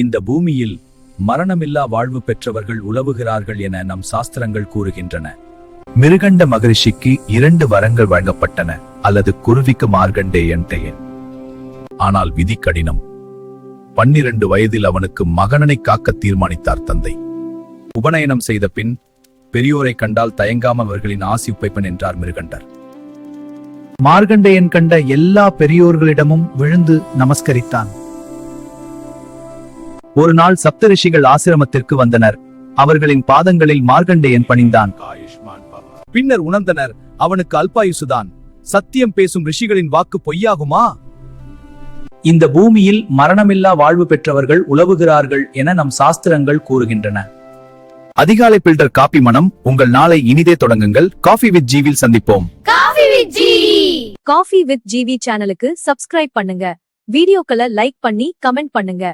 இந்த பூமியில் மரணமில்லா வாழ்வு பெற்றவர்கள் உலவுகிறார்கள் என நம் சாஸ்திரங்கள் கூறுகின்றன. மிருகண்ட மகரிஷிக்கு 2 வரங்கள் வழங்கப்பட்டன, அல்லது குருவிக்கு மார்கண்டேயன் பெயர். ஆனால் விதி கடினம். 12 வயதில் அவனுக்கு மகனனை காக்க தீர்மானித்தார் தந்தை. உபநயனம் செய்த பின் பெரியோரை கண்டால் தயங்காமல் அவர்களின் ஆசி உப்பைப்பன் என்றார் மிருகண்டர். மார்கண்டேயன் கண்ட எல்லா பெரியோர்களிடமும் விழுந்து நமஸ்கரித்தான். ஒரு நாள் சப்தரிஷிகள் ஆசிரமத்திற்கு வந்தனர். அவர்களின் பாதங்களில் மார்கண்டேயன் பணிந்தான். பின்னர் உணர்ந்தனர், அவனுக்கு அல்பாயுசுதான். சத்தியம் பேசும் ரிஷிகளின் வாக்கு பொய்யாகுமா? இந்த பூமியில் மரணமில்லா வாழ்வு பெற்றவர்கள் உலவுகிறார்கள் என நம் சாஸ்திரங்கள் கூறுகின்றன. அதிகாலை பில்டர் காபி மனம். உங்கள் நாளை இனிதே தொடங்குங்கள். காஃபி வித் ஜீவில் சந்திப்போம். காஃபி வித் ஜிவி சேனலுக்கு சப்ஸ்கிரைப் பண்ணுங்க. வீடியோக்களை லைக் பண்ணி கமெண்ட் பண்ணுங்க.